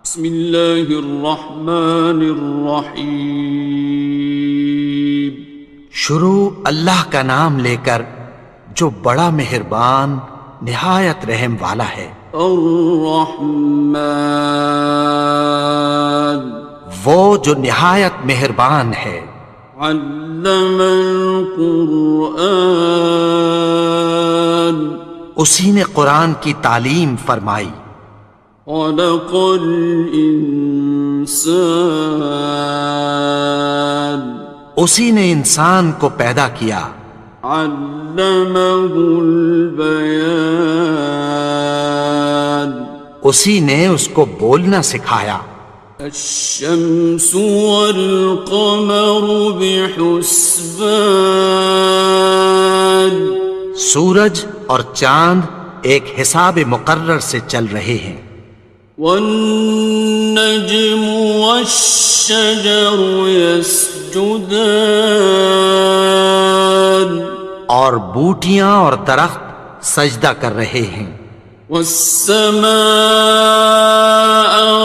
بسم اللہ الرحمن الرحیم۔ شروع اللہ کا نام لے کر جو بڑا مہربان نہایت رحم والا ہے۔ الرحمن، وہ جو نہایت مہربان ہے۔ علم القرآن، اسی نے قرآن کی تعلیم فرمائی۔ خلق الانسان، اسی نے انسان کو پیدا کیا۔ علمہ البیان، اسی نے اس کو بولنا سکھایا۔ الشمس والقمر بحسبان، سورج اور چاند ایک حساب مقرر سے چل رہے ہیں۔ والنجم والشجر يسجدان، اور بوٹیاں اور درخت سجدہ کر رہے ہیں۔ والسماء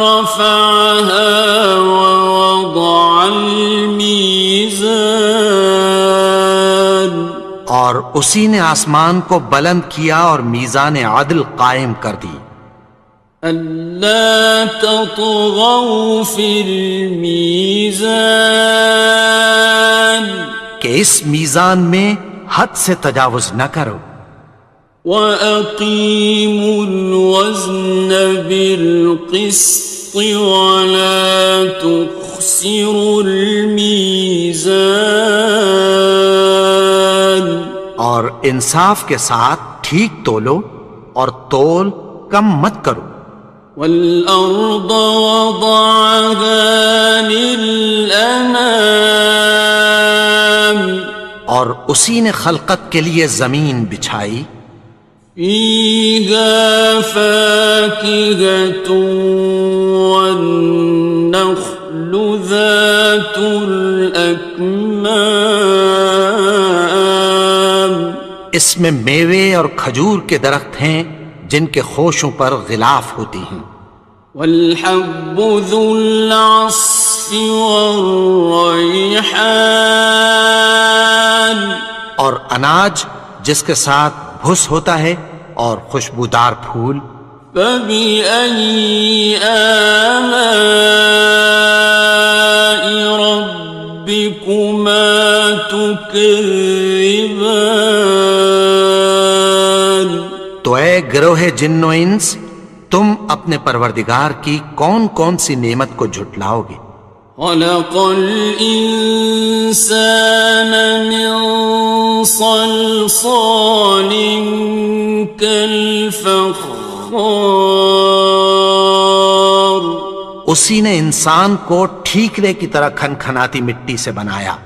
رفعها ووضع الميزان، اور اسی نے آسمان کو بلند کیا اور میزان عدل قائم کر دی۔ ألا تطغوا في الميزان، کہ اس میزان میں حد سے تجاوز نہ کرو۔ وَأَقِيمُوا الْوَزْنَ بِالْقِسْطِ وَلَا تُخْسِرُوا الْمِيزَانَ، اور انصاف کے ساتھ ٹھیک تولو اور تول کم مت کرو۔ وَالْأَرْضَ وَضَعَهَا لِلْأَنَامِ، اور اسی نے خلقت کے لیے زمین بچھائی۔ فِيهَا فَاكِهَةٌ وَالنَّخْلُ ذَاتُ الْأَكْمَامِ، اس میں میوے اور کھجور کے درخت ہیں جن کے خوشوں پر غلاف ہوتی ہیں۔ وَالْحَبُّ ذُو الْعَصْفِ وَالرَّيْحَانِ، اور اناج جس کے ساتھ بھس ہوتا ہے اور خوشبودار پھول۔ فَبِأَيِّ آلَاءِ رَبِّكُمَا تُكَذِّبَانِ، تو اے گروہ جن و انس، تم اپنے پروردگار کی کون کون سی نعمت کو جھٹلاؤ گے؟ خَلَقَ الْإِنسَانَ مِنْ صَلْصَالٍ كَالْفَخَّارِ، اسی نے انسان کو ٹھیکرے کی طرح کھنکھناتی مٹی سے بنایا۔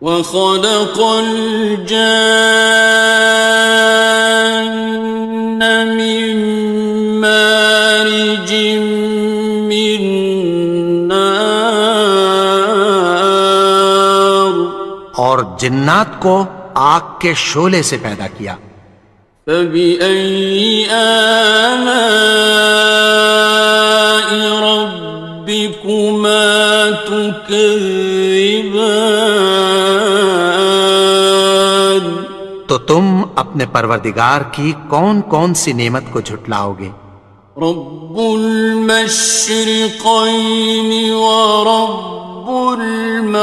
وَخَلَقَ الْجَانَّ مِن مَّارِجٍ مِّن نَّارٍ، اور جنات کو آگ کے شعلے سے پیدا کیا۔ فَبِأَيِّ آلَاءِ رَبِّكُمَا تُكَذِّبَانِ، تو تم اپنے پروردگار کی کون کون سی نعمت کو جھٹلاؤ گے؟ رب المشرقین ورب المغربین،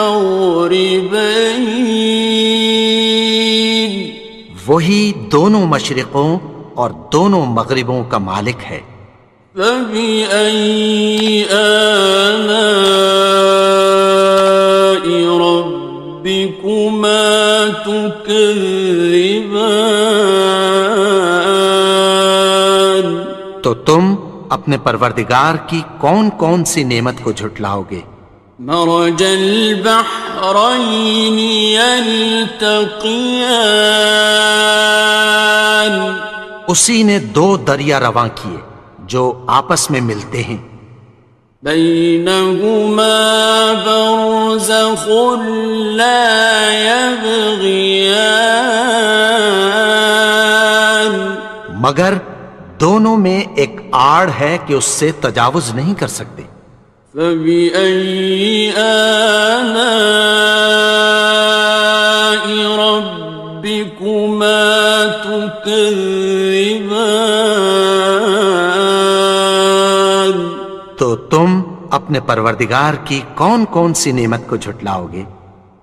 وہی دونوں مشرقوں اور دونوں مغربوں کا مالک ہے۔ فَبِأَيِّ آلَاءِ رَبِّكُمَا تُكَذِّبَانِ، تو تم اپنے پروردگار کی کون کون سی نعمت کو جھٹلاؤ گے؟ مرج البحرین یلتقیان، اسی نے دو دریا رواں کیے جو آپس میں ملتے ہیں۔ بینہما برزخ لا یبغیان، مگر دونوں میں ایک آڑ ہے کہ اس سے تجاوز نہیں کر سکتے۔ فبأي آلاء ربكما تكذبان؟ تو تم اپنے پروردگار کی کون کون سی نعمت کو جھٹلاؤ گے؟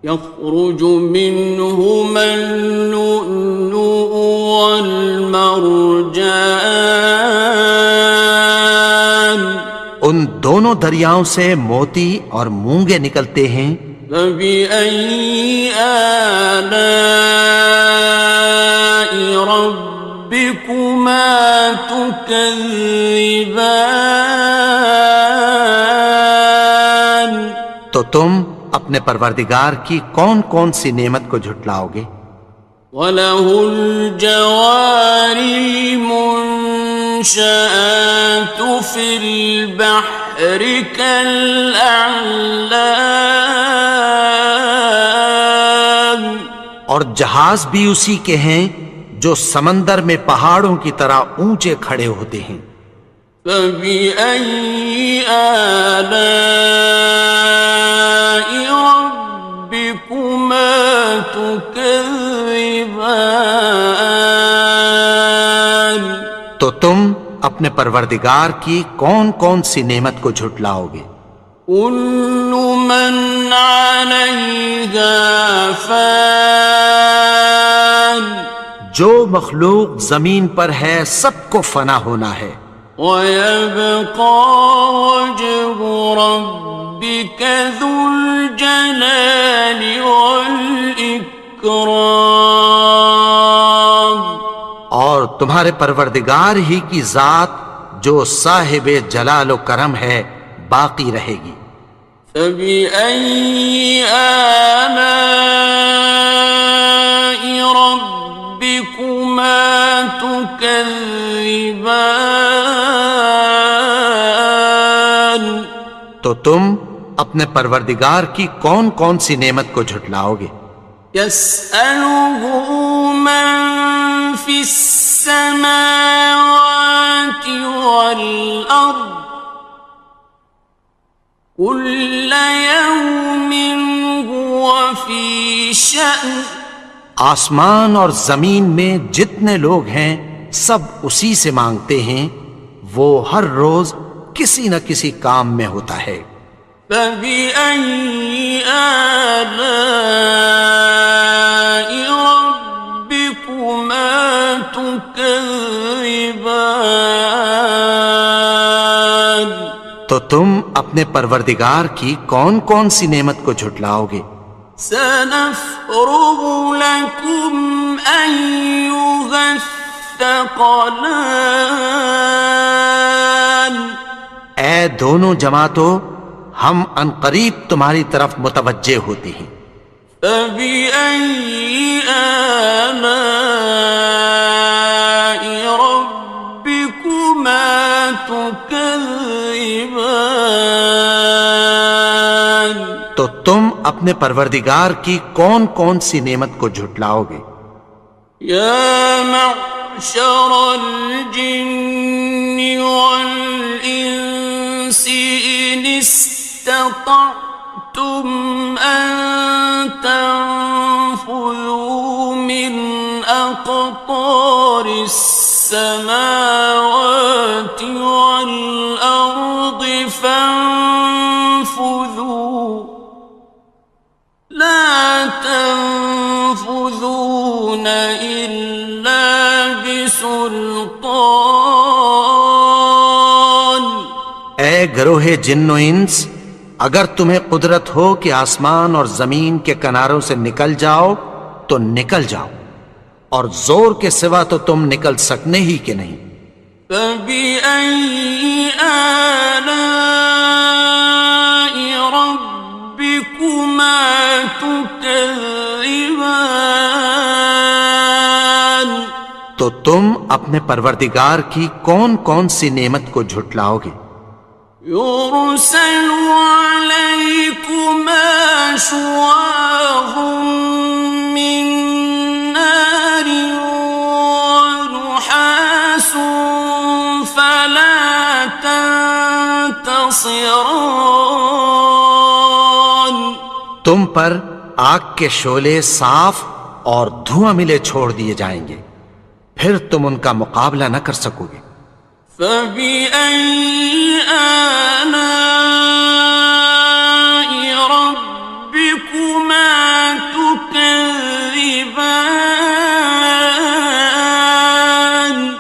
يخرج منهما اللؤلؤ والمرجان، ان دونوں دریاؤں سے موتی اور مونگے نکلتے ہیں۔ فبأي آلاء ربكما تكذبان؟ تو تم اپنے پروردگار کی کون کون سی نعمت کو جھٹلاؤ گے؟ وَلَهُ الْجَوَارِ الْمُنشَآتُ فِي الْبَحْرِ كَالْأَعْلَامِ، اور جہاز بھی اسی کے ہیں جو سمندر میں پہاڑوں کی طرح اونچے کھڑے ہوتے ہیں۔ فَبِأَيِّ آلَاءِ رَبِّكُمَا تُكَذِّبَانِ؟ تو تم اپنے پروردگار کی کون کون سی نعمت کو جھٹلاؤ گے؟ كُلُّ مَنْ عَلَيْهَا فَانٍ، جو مخلوق زمین پر ہے سب کو فنا ہونا ہے۔ وَيَبْقَى وَجْهُ رَبِّكَ ذُو الْجَلَالِ وَالْإِكْرَامِ، اور تمہارے پروردگار ہی کی ذات جو صاحب جلال و کرم ہے باقی رہے گی۔ فَبِأَيِّ آلَاءِ رَبِّكُمَا تُكَذِّبَانِ؟ تو تم اپنے پروردگار کی کون کون سی نعمت کو جھٹلاؤ گے؟ يَسْأَلُهُ مَن فِي السَّمَاوَاتِ وَالْأَرْضِ كُلَّ يَوْمٍ هُوَ فِي شَأْنٍ، آسمان اور زمین میں جتنے لوگ ہیں سب اسی سے مانگتے ہیں، وہ ہر روز کسی نہ کسی کام میں ہوتا ہے۔ فَبِأَيِّ آلَاءِ رَبِّكُمَا تُكَذِّبَانِ؟ تو تم اپنے پروردگار کی کون کون سی نعمت کو جھٹلاؤ گے؟ سَنَفْرُغُ لَكُمْ أَيُّهَ الثَّقَلَانِ، اے دونوں جماعتوں، ہم عنقریب تمہاری طرف متوجہ ہوتے ہیں۔ فَبِأَيِّ آلَاءِ رَبِّكُمَا تُكَذِّبَانِ؟ تو تم اپنے پروردگار کی کون کون سی نعمت کو جھٹلاؤ گے؟ يَا مَعْشَرَ الْجِنِّ وَالْإِنسِ إِنِ اسْتَطَعْتُمْ أَن تَنفُذُوا مِنْ أَقْطَارِ السَّمَاوَاتِ وَالْأَرْضِ فَانفُذُوا لَا تَنفُذُونَ إِلَّا بِسُلْطَانٍ۔ اے گروہ جن و انس، اگر تمہیں قدرت ہو کہ آسمان اور زمین کے کناروں سے نکل جاؤ تو نکل جاؤ، اور زور کے سوا تو تم نکل سکنے ہی کہ نہیں۔ فَبِأَيِّ آلَاءِ رَبِّكُمَا تُكَذِّبَانِ؟ تو تم اپنے پروردگار کی کون کون سی نعمت کو جھٹلاؤ گے؟ يُرْسَلُ عَلَيْكُمَا شُوَاظٌ مِّن نَّارٍ وَنُحَاسٌ فَلَا ينتصران تم پر آگ کے شعلے صاف اور دھواں ملے چھوڑ دیے جائیں گے، پھر تم ان کا مقابلہ نہ کر سکو گے۔ فبأي آلاء ربكما تكذبان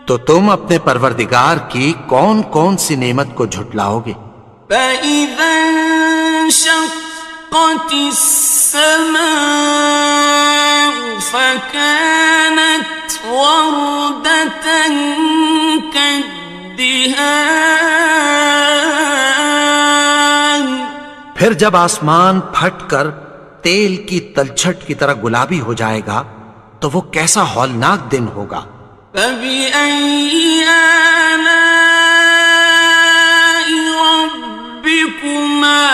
تو تم اپنے پروردگار کی کون کون سی نعمت کو جھٹلاؤ گے؟ فإذا انشقت السماء فكانت وردة كالدهان پھر جب آسمان پھٹ کر تیل کی تلچھٹ کی طرح گلابی ہو جائے گا تو وہ کیسا ہولناک دن ہوگا۔ فبأي آلاء ربكما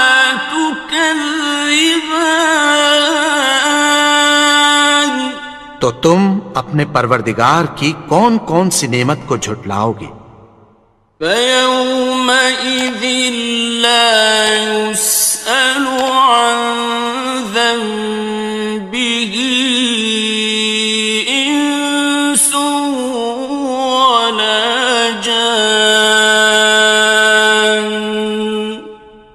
تكذبان تو تم اپنے پروردگار کی کون کون سی نعمت کو جھٹلاؤ گے؟ فيومئذ لا يسأل عن ذنبه إنس ولا جان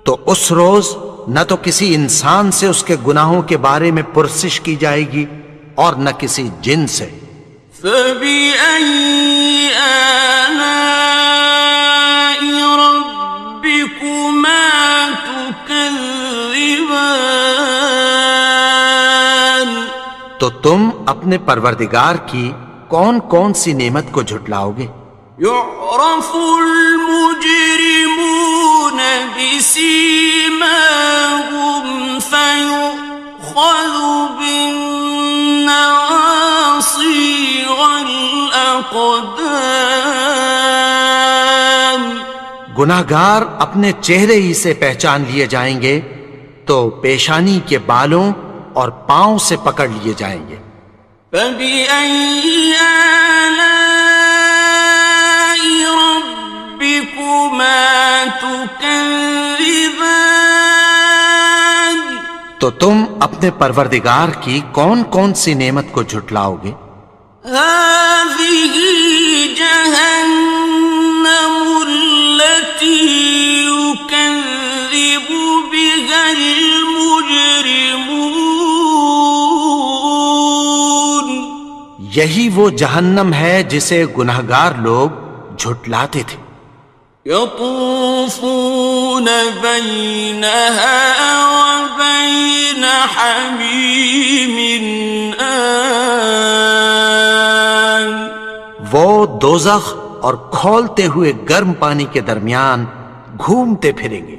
تو اس روز نہ تو کسی انسان سے اس کے گناہوں کے بارے میں پرسش کی جائے گی اور نہ کسی جن سے۔ فبأي آلاء ربكما تكذبان تو تم اپنے پروردگار کی کون کون سی نعمت کو جھٹلاؤ گے؟ يعرف المجرمون بسيماهم فيؤخذ بالنواصي والأقدام گناہگار اپنے چہرے ہی سے پہچان لیے جائیں گے تو پیشانی کے بالوں اور پاؤں سے پکڑ لیے جائیں گے۔ فبأي آلاء ربكما تكذبان تو تم اپنے پروردگار کی کون کون سی نعمت کو جھٹلاؤ گے؟ هذه جهنم التي يكذب بها المجرمون یہی وہ جہنم ہے جسے گناہگار لوگ جھٹلاتے تھے۔ يطوفون بينها وبين حميم آن وہ دوزخ اور کھولتے ہوئے گرم پانی کے درمیان گھومتے پھریں گے۔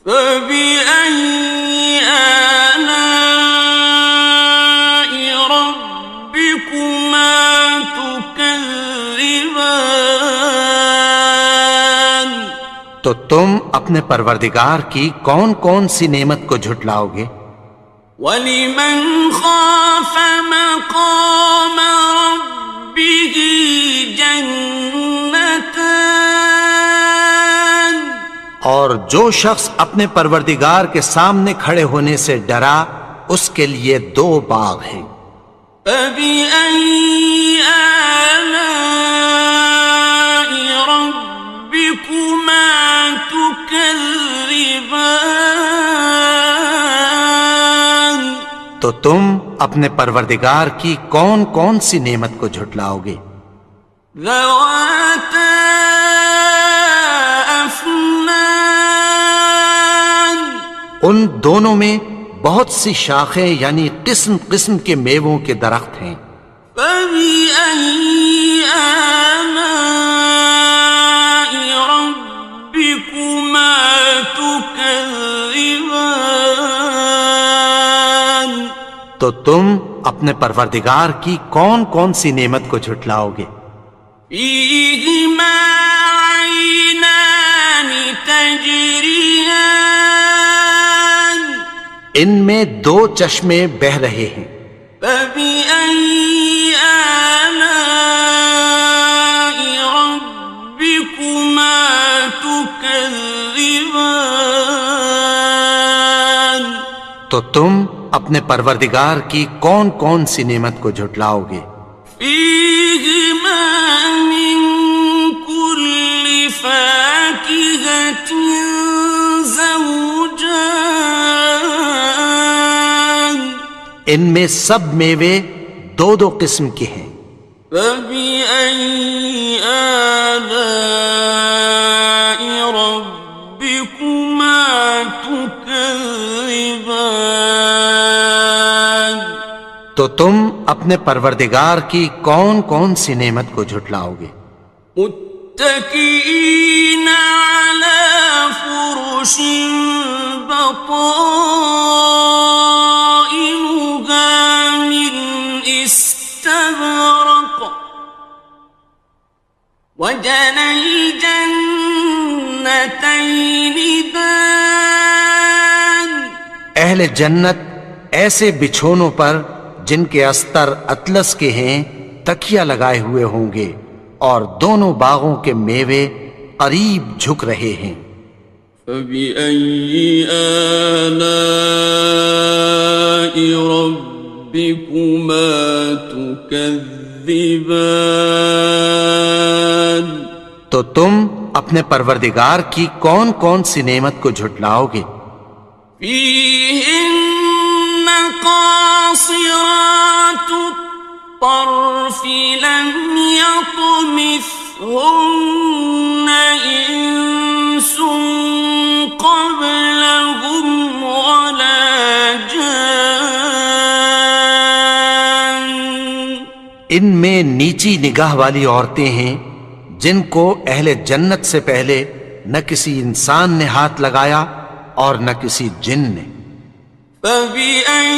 فبأي آلاء ربكما تكذبان تو تم اپنے پروردگار کی کون کون سی نعمت کو جھٹلاؤ گے؟ وَلِمَنْ خَافَ مَقَامَ رَبِّهِ جَنَّتَانِ اور جو شخص اپنے پروردگار کے سامنے کھڑے ہونے سے ڈرا اس کے لیے دو باغ ہیں۔ فَبِأَيِّ آلَاءِ رَبِّكُمَا تُكَذِّبَانِ تو تم اپنے پروردگار کی کون کون سی نعمت کو جھٹلاؤ گے؟ ذَوَاتَا أَفْنَانٍ ان دونوں میں بہت سی شاخیں یعنی قسم قسم کے میووں کے درخت ہیں۔ فَبِأَيِّ آلَاءِ رَبِّكُمَا تُكَذِّبَانِ تو تم اپنے پروردگار کی کون کون سی نعمت کو جھٹلاؤ گے؟ فِيهِمَا عَيْنَانِ تَجْرِيَانِ ان میں دو چشمے بہہ رہے ہیں۔ فَبِأَيِّ آلَاءِ رَبِّكُمَا تُكَذِّبَانِ تكذبان تو تم اپنے پروردگار کی کون کون سی نعمت کو جھٹلاؤ گے؟ فيهما من كل فاكهة زوجان ان میں سب میوے دو دو قسم کے ہیں۔ فبأي آلاء ربكما تكذبان تو تم اپنے پروردگار کی کون کون سی نعمت کو جھٹلاؤ گے؟ متكئين على فرش بطائنها من استبرق وجنى الجنتين دان اہل جنت ایسے بچھونوں پر جن کے استر اطلس کے ہیں تکیہ لگائے ہوئے ہوں گے، اور دونوں باغوں کے میوے قریب جھک رہے ہیں۔ فبأي آلاء ربكما تكذبان تو تم اپنے پروردگار کی کون کون سی نعمت کو جھٹلاؤ گے؟ فيهن قاصرات الطرف لم يطمثهن إنس قبلهم ولا جان ان میں نیچی نگاہ والی عورتیں ہیں جن کو اہل جنت سے پہلے نہ کسی انسان نے ہاتھ لگایا اور نہ کسی جن نے۔ فبأي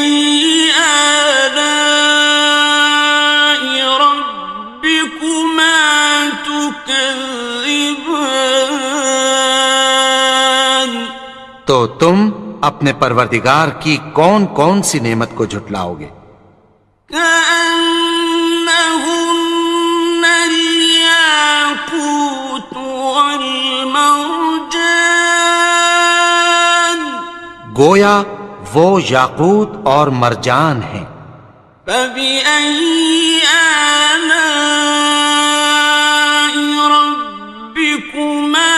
آلاء ربكما تكذبان تو تم اپنے پروردگار کی کون کون سی نعمت کو جھٹلاؤ گے؟ كأنهن الياقوت والمرجان گویا وہ یاقوت اور مرجان ہیں۔ فبأي آلاء ربكما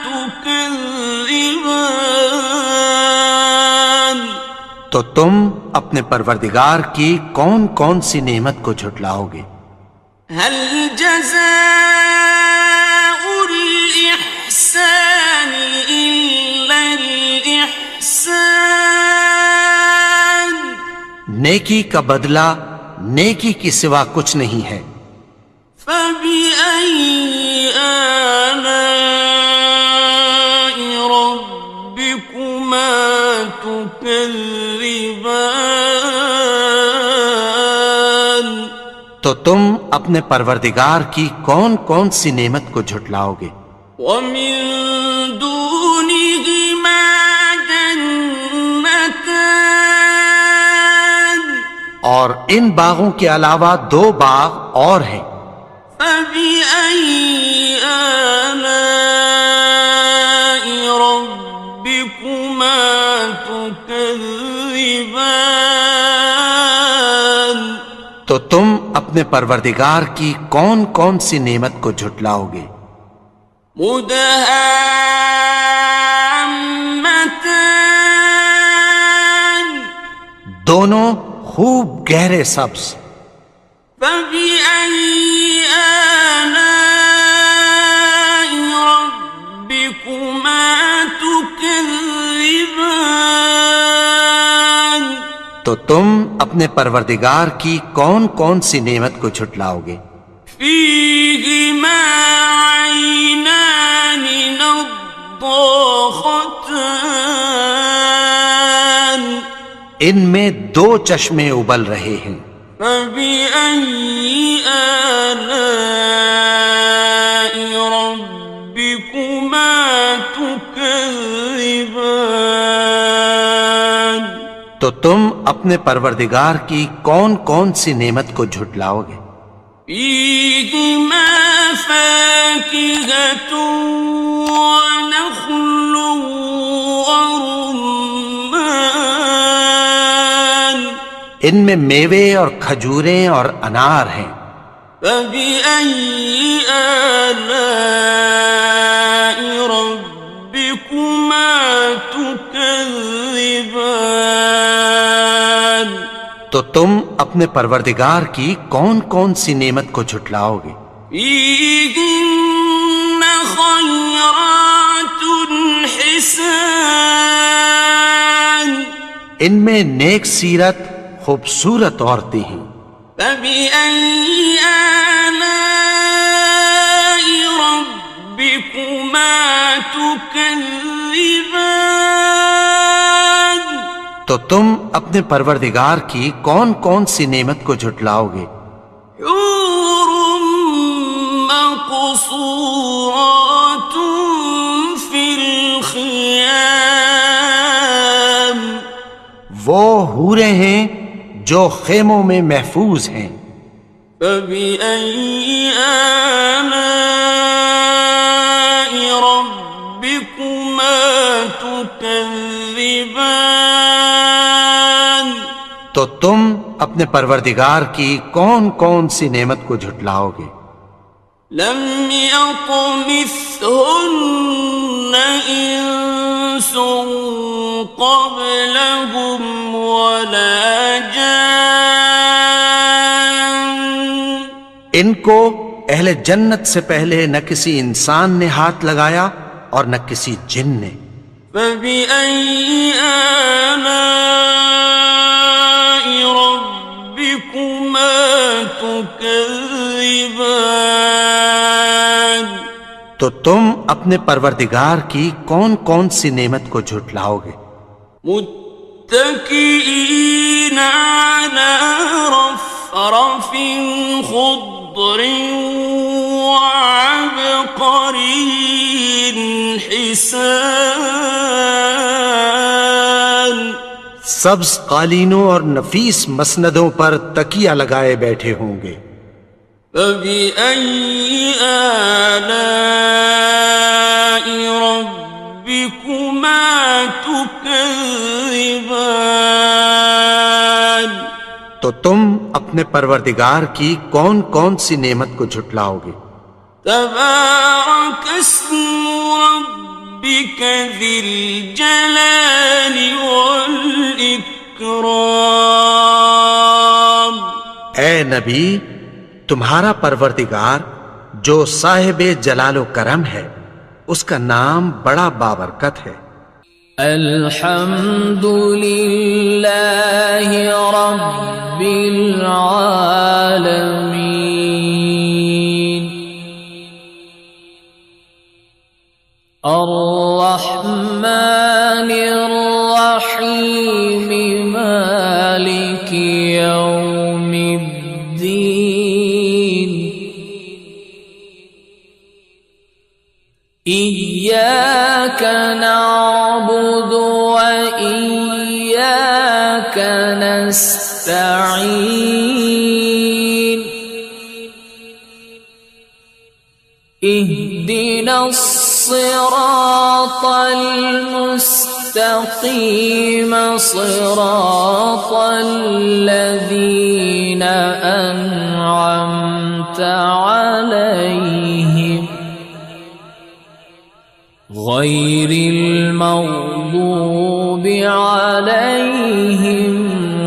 تكذبان تو تم اپنے پروردگار کی کون کون سی نعمت کو جھٹلاؤ گے؟ هل جزاء الإحسان إلا الإحسان نیکی کا بدلہ نیکی کی سوا کچھ نہیں ہے۔ فبأي آلاء ربكما تكذبان تو تم اپنے پروردگار کی کون کون سی نعمت کو جھٹلاؤ گے؟ ومن دونهما جنتان اور ان باغوں کے علاوہ دو باغ اور ہیں۔ فبأي آلاء ربكما تكذبان تو تم اپنے پروردگار کی کون کون سی نعمت کو جھٹلاؤ گے؟ مدهامتان دونوں خوب گہرے سبز۔ فبأي آلاء ربكما تكذبان تو تم اپنے پروردگار کی کون کون سی نعمت کو جھٹلاؤ گے؟ فيهما عينان نضاختان ان میں دو چشمے ابل رہے ہیں۔ فبأي آلاء ربكما تكذبان تو تم اپنے پروردگار کی کون کون سی نعمت کو جھٹلاؤ گے؟ فيهما فاكهة ونخل ان میں میوے اور کھجوریں اور انار ہیں۔ فبأي آلاء ربكما تكذبان؟ تو تم اپنے پروردگار کی کون کون سی نعمت کو جھٹلاؤ گے؟ فيهن خيرات حسان، ان میں نیک سیرت خوبصورت عورتیں ہیں۔ فبأي آلاء ربكما تكذبان؟ تو تم اپنے پروردگار کی کون کون سی نعمت کو جھٹلاؤ گے؟ حور مقصورات في الخيام، وہ حوریں ہیں جو خیموں میں محفوظ ہیں۔ فبأي آلاء ربكما تكذبان؟ تو تم اپنے پروردگار کی کون کون سی نعمت کو جھٹلاؤ گے؟ لم يطمثهن إنس قبلهم ولا جان، ان کو اہل جنت سے پہلے نہ کسی انسان نے ہاتھ لگایا اور نہ کسی جن نے۔ فبأي آلاء ربكما تكذبان؟ تو تم اپنے پروردگار کی کون کون سی نعمت کو جھٹلاؤ گے؟ متكئين على رفرف خضر وعبقري حسان، سبز قالینوں اور نفیس مسندوں پر تکیہ لگائے بیٹھے ہوں گے۔ فبأي آلاء ربكما تكذبان؟ تو تم اپنے پروردگار کی کون کون سی نعمت کو جھٹلاؤ گے؟ تبارك اسم ربك ذي الجلال والإكرام۔ اے نبی، تمہارا پروردگار جو صاحب جلال و کرم ہے، اس کا نام بڑا بابرکت ہے۔ الحمد للہ رب العالمین، الرحمن الرحیم، مالک یوم الدین، إياك نعبد وإياك نستعين، اهدنا الصراط المستقيم، صراط الذين أنعمت عليهم غير المغضوب عليهم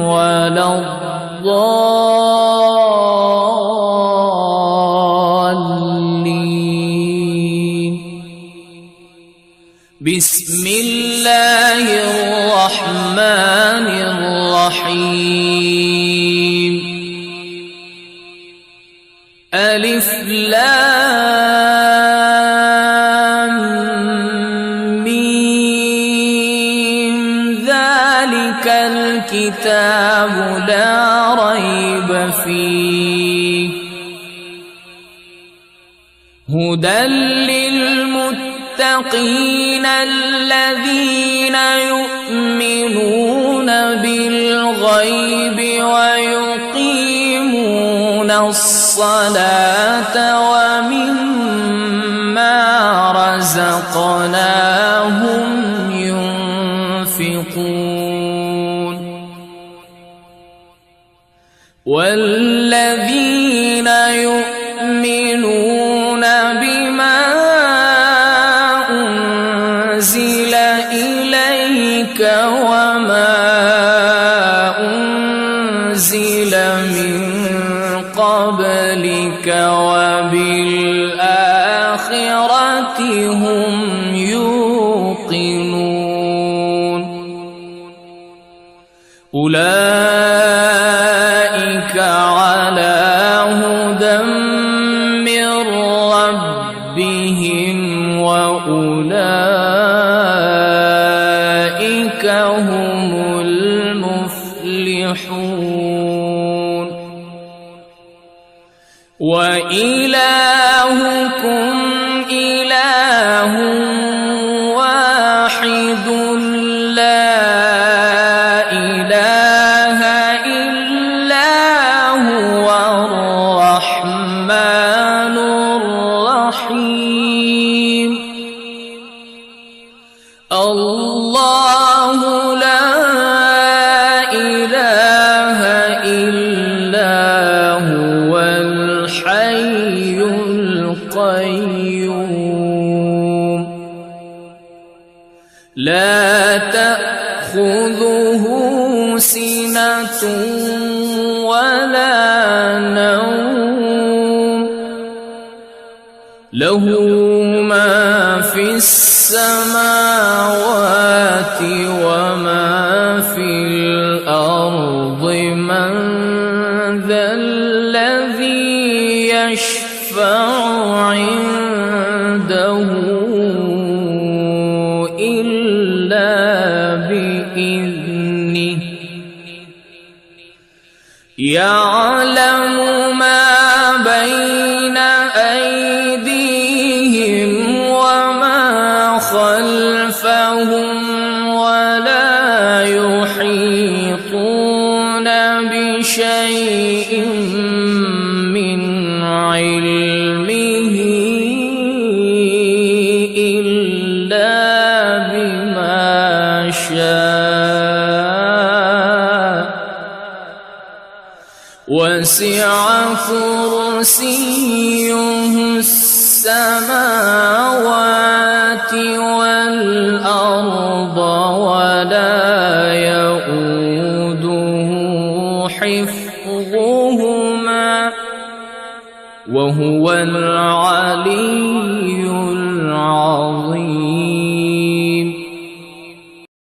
ولا الضالين۔ بسم الله الرحمن الرحيم، ألف لام ميم، ذلك الكتاب لا ريب فيه، هدى للمتقين الذين يؤمنون بالغيب ويقيمون الصلاة ومما رزقناهم ينفقون، والذين يؤمنون بما أنزل إليك وما أنزل من قبلك وبالآخرة هم يوقنون أولئك على هدى من ربهم وأولئك هم المفلحون وإلهكم إله واحد لا إله إلا هو الرحمن الرحيم الله لا إله إلا هو الحي القيوم لا تأخذه سنة ولا نوم له ما في السماوات وما في الأرض من ذا الذي يشفع عنده إلا بإذنه يعلم ما بين أيديهم وما خلفهم ولا يحيطون بشيء من علمه إلا بما شاء وسع كرسيه السماوات والأرض ولا يؤوده حفظهما وهو العلي